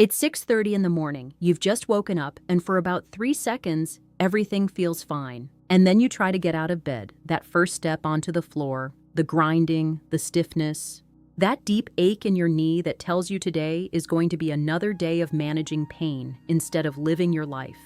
It's 6:30 in the morning, you've just woken up, and for about 3 seconds, everything feels fine. And then you try to get out of bed, that first step onto the floor, the grinding, the stiffness, that deep ache in your knee that tells you today is going to be another day of managing pain instead of living your life.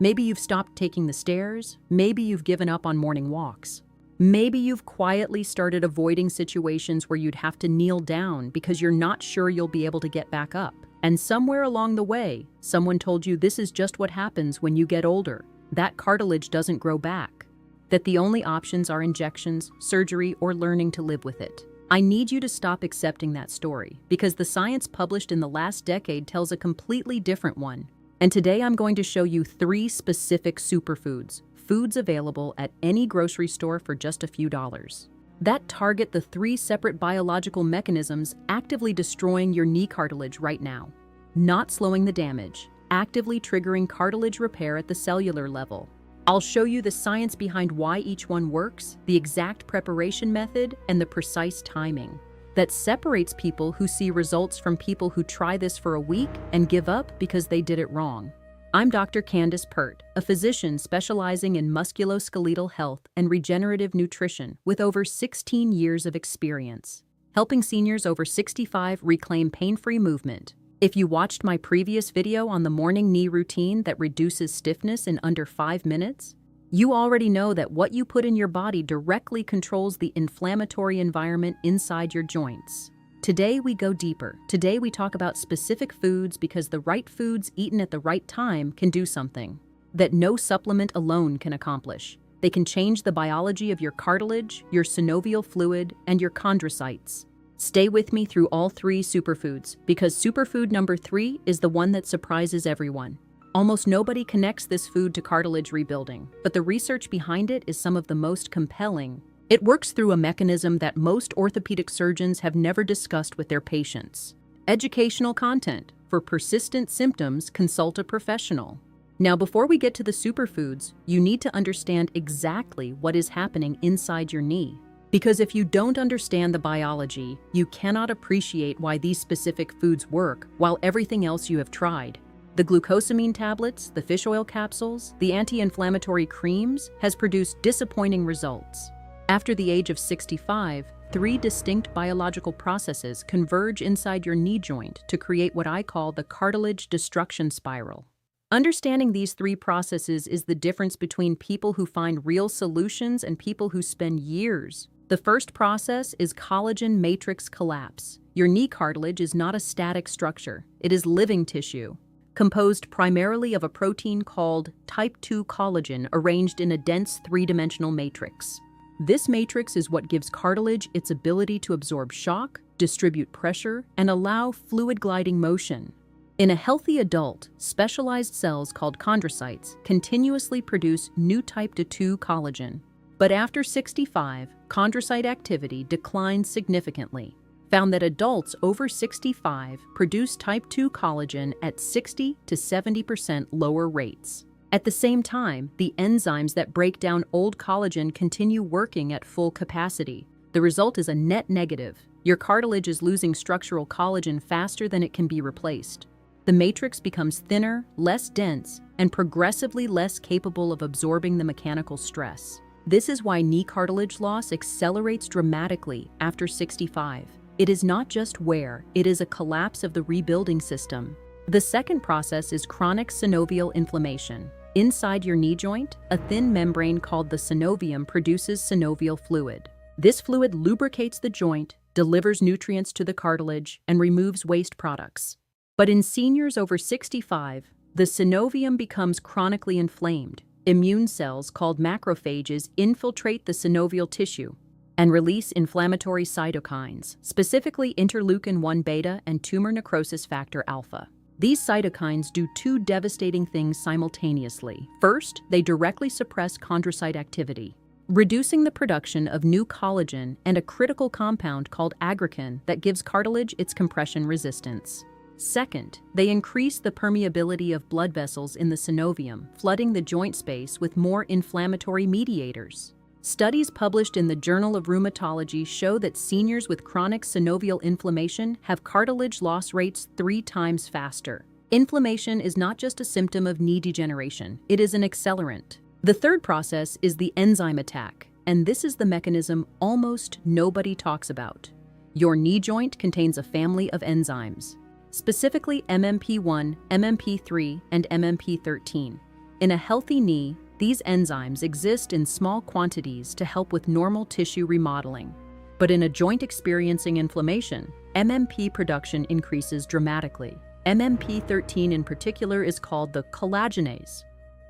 Maybe you've stopped taking the stairs, maybe you've given up on morning walks. Maybe you've quietly started avoiding situations where you'd have to kneel down because you're not sure you'll be able to get back up. And somewhere along the way, someone told you this is just what happens when you get older, that cartilage doesn't grow back, that the only options are injections, surgery, or learning to live with it. I need you to stop accepting that story because the science published in the last decade tells a completely different one. And today I'm going to show you 3 specific superfoods, foods available at any grocery store for just a few dollars, that target the 3 separate biological mechanisms actively destroying your knee cartilage right now. Not slowing the damage, actively triggering cartilage repair at the cellular level. I'll show you the science behind why each one works, the exact preparation method, and the precise timing that separates people who see results from people who try this for a week and give up because they did it wrong. I'm Dr. Candace Pert, a physician specializing in musculoskeletal health and regenerative nutrition with over 16 years of experience, helping seniors over 65 reclaim pain-free movement. If you watched my previous video on the morning knee routine that reduces stiffness in under 5 minutes, you already know that what you put in your body directly controls the inflammatory environment inside your joints. Today we go deeper. Today we talk about specific foods because the right foods eaten at the right time can do something that no supplement alone can accomplish. They can change the biology of your cartilage, your synovial fluid, and your chondrocytes. Stay with me through all 3 superfoods because superfood number 3 is the one that surprises everyone. Almost nobody connects this food to cartilage rebuilding, but the research behind it is some of the most compelling. It works through a mechanism that most orthopedic surgeons have never discussed with their patients. Educational content. For persistent symptoms, consult a professional. Now, before we get to the superfoods, you need to understand exactly what is happening inside your knee. Because if you don't understand the biology, you cannot appreciate why these specific foods work while everything else you have tried. The glucosamine tablets, the fish oil capsules, the anti-inflammatory creams has produced disappointing results. After the age of 65, 3 distinct biological processes converge inside your knee joint to create what I call the cartilage destruction spiral. Understanding these 3 processes is the difference between people who find real solutions and people who spend years. The first process is collagen matrix collapse. Your knee cartilage is not a static structure. It is living tissue, composed primarily of a protein called type 2 collagen arranged in a dense 3-dimensional matrix. This matrix is what gives cartilage its ability to absorb shock, distribute pressure, and allow fluid gliding motion. In a healthy adult, specialized cells called chondrocytes continuously produce new type 2 collagen. But after 65, chondrocyte activity declines significantly. Found that adults over 65 produce type 2 collagen at 60 to 70% lower rates. At the same time, the enzymes that break down old collagen continue working at full capacity. The result is a net negative. Your cartilage is losing structural collagen faster than it can be replaced. The matrix becomes thinner, less dense, and progressively less capable of absorbing the mechanical stress. This is why knee cartilage loss accelerates dramatically after 65. It is not just wear, it is a collapse of the rebuilding system. The second process is chronic synovial inflammation. Inside your knee joint, a thin membrane called the synovium produces synovial fluid. This fluid lubricates the joint, delivers nutrients to the cartilage, and removes waste products. But in seniors over 65, the synovium becomes chronically inflamed. Immune cells called macrophages infiltrate the synovial tissue and release inflammatory cytokines, specifically interleukin-1 beta and tumor necrosis factor alpha. These cytokines do 2 devastating things simultaneously. First, they directly suppress chondrocyte activity, reducing the production of new collagen and a critical compound called aggrecan that gives cartilage its compression resistance. Second, they increase the permeability of blood vessels in the synovium, flooding the joint space with more inflammatory mediators. Studies published in the Journal of Rheumatology show that seniors with chronic synovial inflammation have cartilage loss rates 3 times faster. Inflammation is not just a symptom of knee degeneration, it is an accelerant. The third process is the enzyme attack, and this is the mechanism almost nobody talks about. Your knee joint contains a family of enzymes, specifically MMP1, MMP3, and MMP13. In a healthy knee, these enzymes exist in small quantities to help with normal tissue remodeling. But in a joint experiencing inflammation, MMP production increases dramatically. MMP13 in particular is called the collagenase.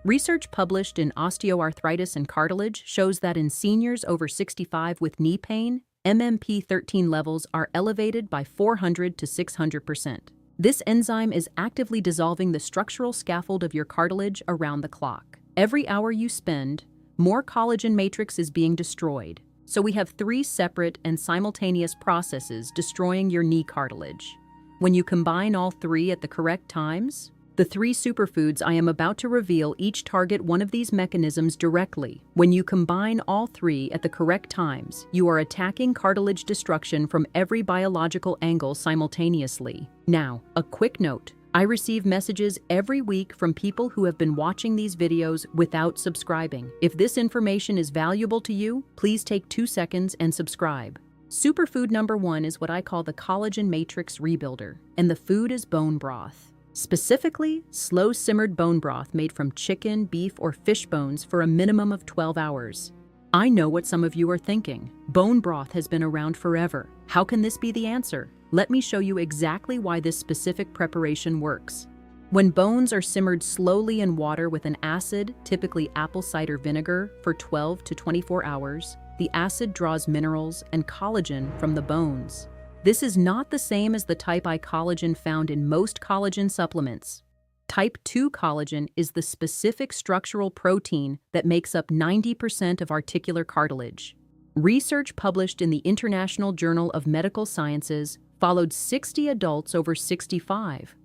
Research published in Osteoarthritis and Cartilage shows that in seniors over 65 with knee pain, MMP13 levels are elevated by 400 to 600%. This enzyme is actively dissolving the structural scaffold of your cartilage around the clock. Every hour you spend, more collagen matrix is being destroyed. So we have three separate and simultaneous processes destroying your knee cartilage. When you combine all three at the correct times, the three superfoods I am about to reveal each target one of these mechanisms directly. When you combine all three at the correct times, you are attacking cartilage destruction from every biological angle simultaneously. Now, a quick note. I receive messages every week from people who have been watching these videos without subscribing. If this information is valuable to you, please take 2 seconds and subscribe. Superfood number 1 is what I call the collagen matrix rebuilder, and the food is bone broth. Specifically, slow-simmered bone broth made from chicken, beef, or fish bones for a minimum of 12 hours. I know what some of you are thinking. Bone broth has been around forever. How can this be the answer? Let me show you exactly why this specific preparation works. When bones are simmered slowly in water with an acid, typically apple cider vinegar, for 12 to 24 hours, the acid draws minerals and collagen from the bones. This is not the same as the type I collagen found in most collagen supplements. Type 2 collagen is the specific structural protein that makes up 90% of articular cartilage. Research published in the International Journal of Medical Sciences followed 60 adults over 65.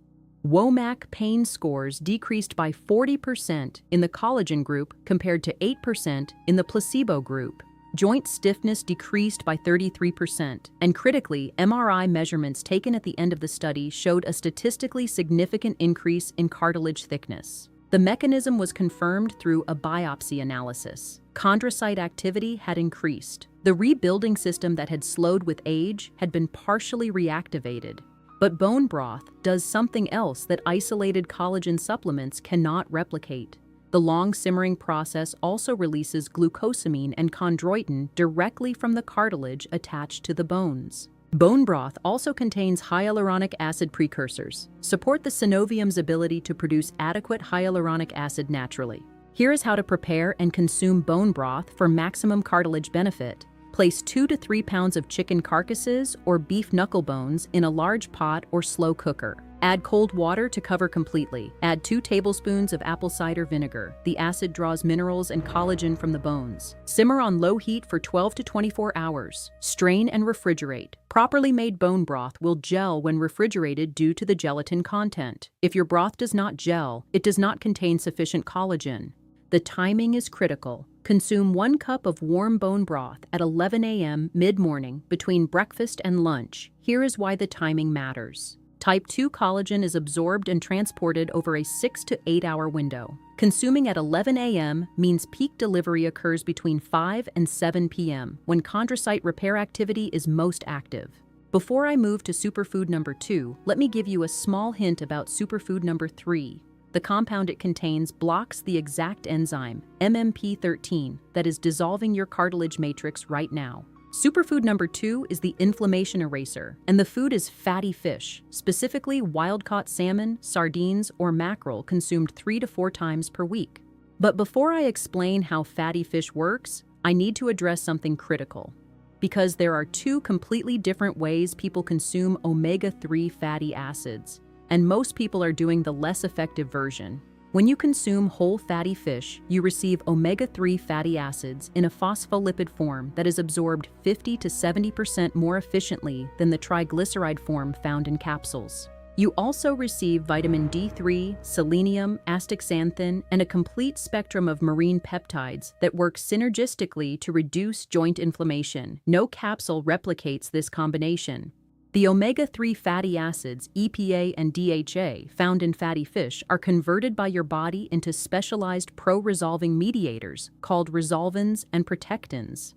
WOMAC pain scores decreased by 40% in the collagen group compared to 8% in the placebo group. Joint stiffness decreased by 33%, and critically, MRI measurements taken at the end of the study showed a statistically significant increase in cartilage thickness. The mechanism was confirmed through a biopsy analysis. Chondrocyte activity had increased. The rebuilding system that had slowed with age had been partially reactivated. But bone broth does something else that isolated collagen supplements cannot replicate. The long simmering process also releases glucosamine and chondroitin directly from the cartilage attached to the bones. Bone broth also contains hyaluronic acid precursors, support the synovium's ability to produce adequate hyaluronic acid naturally. Here is how to prepare and consume bone broth for maximum cartilage benefit. Place 2 to 3 pounds of chicken carcasses or beef knuckle bones in a large pot or slow cooker. Add cold water to cover completely. Add 2 tablespoons of apple cider vinegar. The acid draws minerals and collagen from the bones. Simmer on low heat for 12 to 24 hours. Strain and refrigerate. Properly made bone broth will gel when refrigerated due to the gelatin content. If your broth does not gel, it does not contain sufficient collagen. The timing is critical. Consume 1 cup of warm bone broth at 11 a.m. mid-morning between breakfast and lunch. Here is why the timing matters. Type 2 collagen is absorbed and transported over a 6 to 8 hour window. Consuming at 11 a.m. means peak delivery occurs between 5 and 7 p.m. when chondrocyte repair activity is most active. Before I move to superfood number 2, let me give you a small hint about superfood number 3. The compound it contains blocks the exact enzyme, MMP13, that is dissolving your cartilage matrix right now. Superfood number 2 is the inflammation eraser, and the food is fatty fish, specifically wild-caught salmon, sardines, or mackerel consumed 3 to 4 times per week. But before I explain how fatty fish works, I need to address something critical. Because there are 2 completely different ways people consume omega-3 fatty acids, and most people are doing the less effective version. When you consume whole fatty fish, you receive omega-3 fatty acids in a phospholipid form that is absorbed 50 to 70% more efficiently than the triglyceride form found in capsules. You also receive vitamin D3, selenium, astaxanthin, and a complete spectrum of marine peptides that work synergistically to reduce joint inflammation. No capsule replicates this combination. The omega-3 fatty acids, EPA and DHA, found in fatty fish are converted by your body into specialized pro-resolving mediators called resolvins and protectins.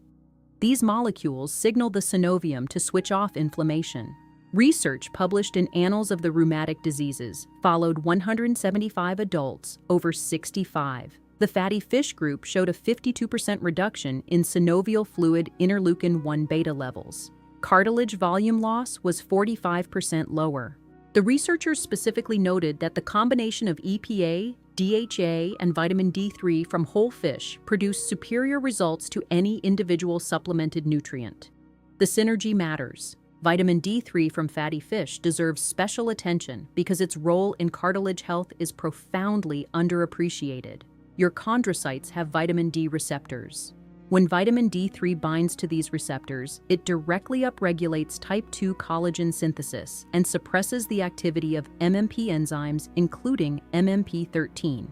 These molecules signal the synovium to switch off inflammation. Research published in Annals of the Rheumatic Diseases followed 175 adults over 65. The fatty fish group showed a 52% reduction in synovial fluid interleukin-1 beta levels. Cartilage volume loss was 45% lower. The researchers specifically noted that the combination of EPA, DHA, and vitamin D3 from whole fish produced superior results to any individual supplemented nutrient. The synergy matters. Vitamin D3 from fatty fish deserves special attention because its role in cartilage health is profoundly underappreciated. Your chondrocytes have vitamin D receptors. When vitamin D3 binds to these receptors, it directly upregulates type 2 collagen synthesis and suppresses the activity of MMP enzymes, including MMP13.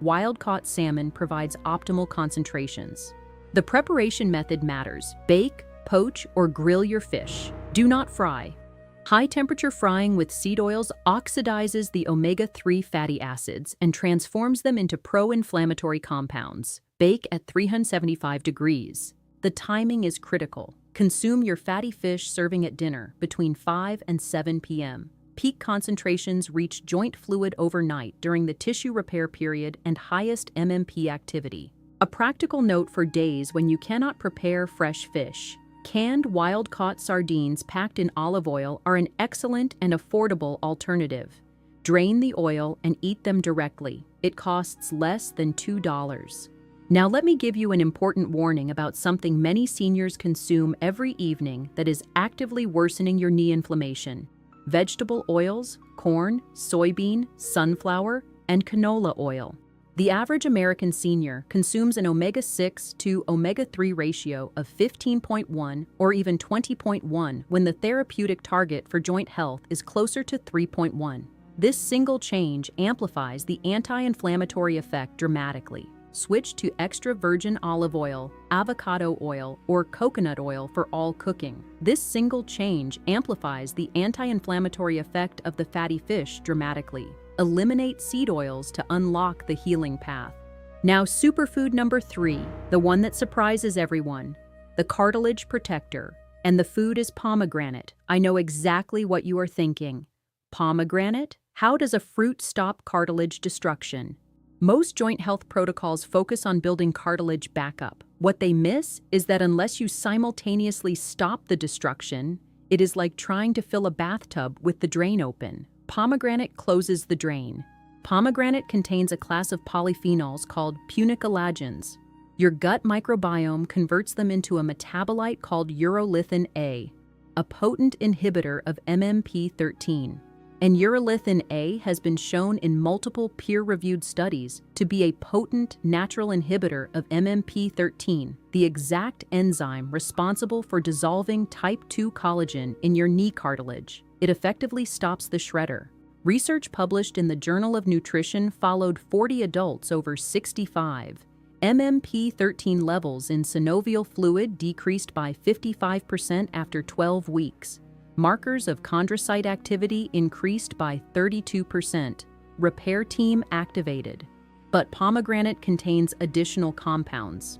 Wild-caught salmon provides optimal concentrations. The preparation method matters. Bake, poach, or grill your fish. Do not fry. High-temperature frying with seed oils oxidizes the omega-3 fatty acids and transforms them into pro-inflammatory compounds. Bake at 375 degrees. The timing is critical. Consume your fatty fish serving at dinner between 5 and 7 p.m. Peak concentrations reach joint fluid overnight during the tissue repair period and highest MMP activity. A practical note for days when you cannot prepare fresh fish. Canned wild-caught sardines packed in olive oil are an excellent and affordable alternative. Drain the oil and eat them directly. It costs less than $2. Now let me give you an important warning about something many seniors consume every evening that is actively worsening your knee inflammation. Vegetable oils, corn, soybean, sunflower, and canola oil. The average American senior consumes an omega-6 to omega-3 ratio of 15.1 or even 20.1 when the therapeutic target for joint health is closer to 3.1. This single change amplifies the anti-inflammatory effect dramatically. Switch to extra virgin olive oil, avocado oil, or coconut oil for all cooking. This single change amplifies the anti-inflammatory effect of the fatty fish dramatically. Eliminate seed oils to unlock the healing path. Now, superfood number 3, the one that surprises everyone, the cartilage protector. And the food is pomegranate. I know exactly what you are thinking. Pomegranate? How does a fruit stop cartilage destruction? Most joint health protocols focus on building cartilage back up. What they miss is that unless you simultaneously stop the destruction, it is like trying to fill a bathtub with the drain open. Pomegranate closes the drain. Pomegranate contains a class of polyphenols called punicolagens. Your gut microbiome converts them into a metabolite called urolithin A, a potent inhibitor of MMP13. And urolithin A has been shown in multiple peer-reviewed studies to be a potent natural inhibitor of MMP13, the exact enzyme responsible for dissolving type 2 collagen in your knee cartilage. It effectively stops the shredder. Research published in the Journal of Nutrition followed 40 adults over 65. MMP13 levels in synovial fluid decreased by 55% after 12 weeks. Markers of chondrocyte activity increased by 32%. Repair team activated. But pomegranate contains additional compounds.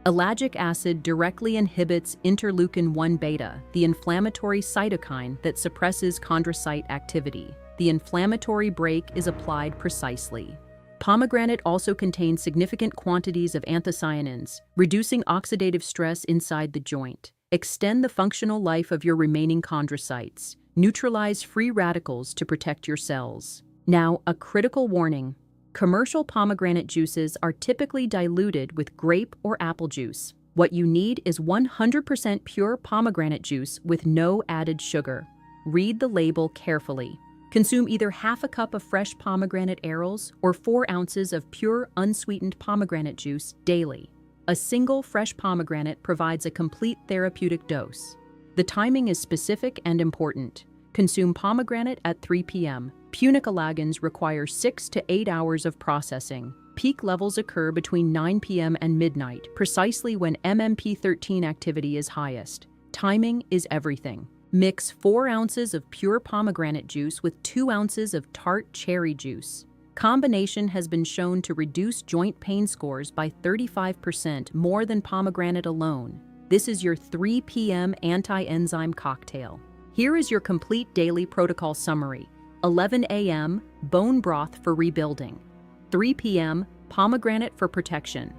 Ellagic acid directly inhibits interleukin-1 beta, the inflammatory cytokine that suppresses chondrocyte activity. The inflammatory brake is applied precisely. Pomegranate also contains significant quantities of anthocyanins, reducing oxidative stress inside the joint. Extend the functional life of your remaining chondrocytes. Neutralize free radicals to protect your cells. Now, a critical warning. Commercial pomegranate juices are typically diluted with grape or apple juice. What you need is 100% pure pomegranate juice with no added sugar. Read the label carefully. Consume either half a cup of fresh pomegranate arils or 4 ounces of pure unsweetened pomegranate juice daily. A single fresh pomegranate provides a complete therapeutic dose. The timing is specific and important. Consume pomegranate at 3 p.m. Punicolagens require 6 to 8 hours of processing. Peak levels occur between 9 p.m. and midnight, precisely when MMP13 activity is highest. Timing is everything. Mix 4 ounces of pure pomegranate juice with 2 ounces of tart cherry juice. Combination has been shown to reduce joint pain scores by 35% more than pomegranate alone. This is your 3 p.m. anti-enzyme cocktail. Here is your complete daily protocol summary. 11 a.m. bone broth for rebuilding. 3 p.m. pomegranate for protection.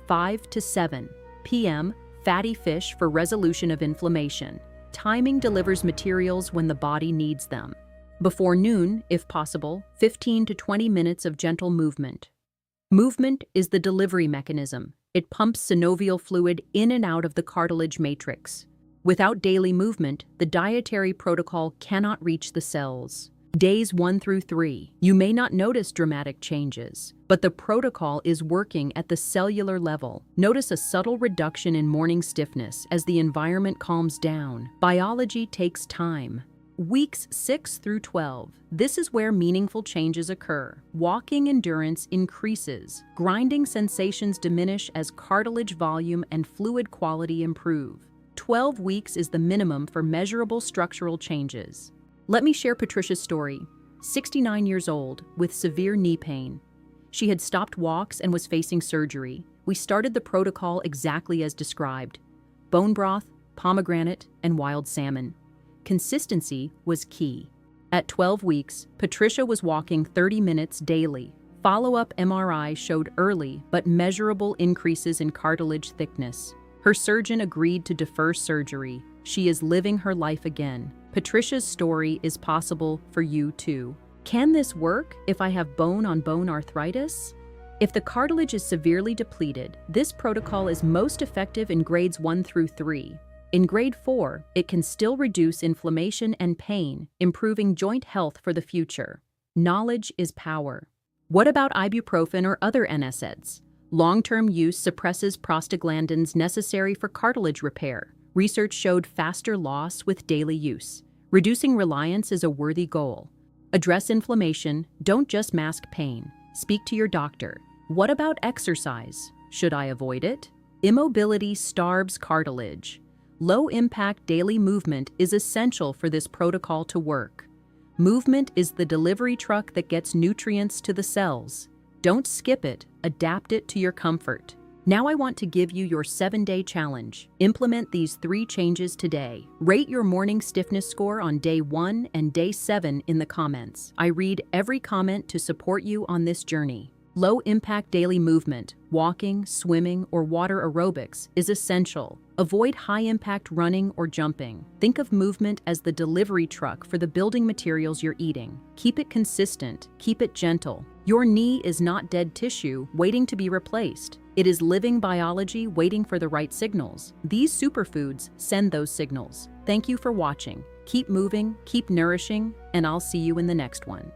5 to 7 p.m. fatty fish for resolution of inflammation. Timing delivers materials when the body needs them. Before noon, if possible, 15 to 20 minutes of gentle movement. Movement is the delivery mechanism. It pumps synovial fluid in and out of the cartilage matrix. Without daily movement, the dietary protocol cannot reach the cells. Days 1 through 3, you may not notice dramatic changes, but the protocol is working at the cellular level. Notice a subtle reduction in morning stiffness as the environment calms down. Biology takes time. Weeks 6 through 12, this is where meaningful changes occur. Walking endurance increases. Grinding sensations diminish as cartilage volume and fluid quality improve. 12 weeks is the minimum for measurable structural changes. Let me share Patricia's story. 69 years old, with severe knee pain. She had stopped walks and was facing surgery. We started the protocol exactly as described. Bone broth, pomegranate, and wild salmon. Consistency was key. At 12 weeks, Patricia was walking 30 minutes daily. Follow-up MRI showed early but measurable increases in cartilage thickness. Her surgeon agreed to defer surgery. She is living her life again. Patricia's story is possible for you too. Can this work if I have bone-on-bone arthritis? If the cartilage is severely depleted, this protocol is most effective in grades 1 through 3. In grade 4, it can still reduce inflammation and pain, improving joint health for the future. Knowledge is power. What about ibuprofen or other NSAIDs? Long-term use suppresses prostaglandins necessary for cartilage repair. Research showed faster loss with daily use. Reducing reliance is a worthy goal. Address inflammation, don't just mask pain. Speak to your doctor. What about exercise? Should I avoid it? Immobility starves cartilage. Low-impact daily movement is essential for this protocol to work. Movement is the delivery truck that gets nutrients to the cells. Don't skip it, adapt it to your comfort. Now I want to give you your 7-day challenge. Implement these 3 changes today. Rate your morning stiffness score on day 1 and day 7 in the comments. I read every comment to support you on this journey. Low-impact daily movement, walking, swimming, or water aerobics is essential. Avoid high-impact running or jumping. Think of movement as the delivery truck for the building materials you're eating. Keep it consistent, keep it gentle. Your knee is not dead tissue waiting to be replaced. It is living biology waiting for the right signals. These superfoods send those signals. Thank you for watching. Keep moving, keep nourishing, and I'll see you in the next one.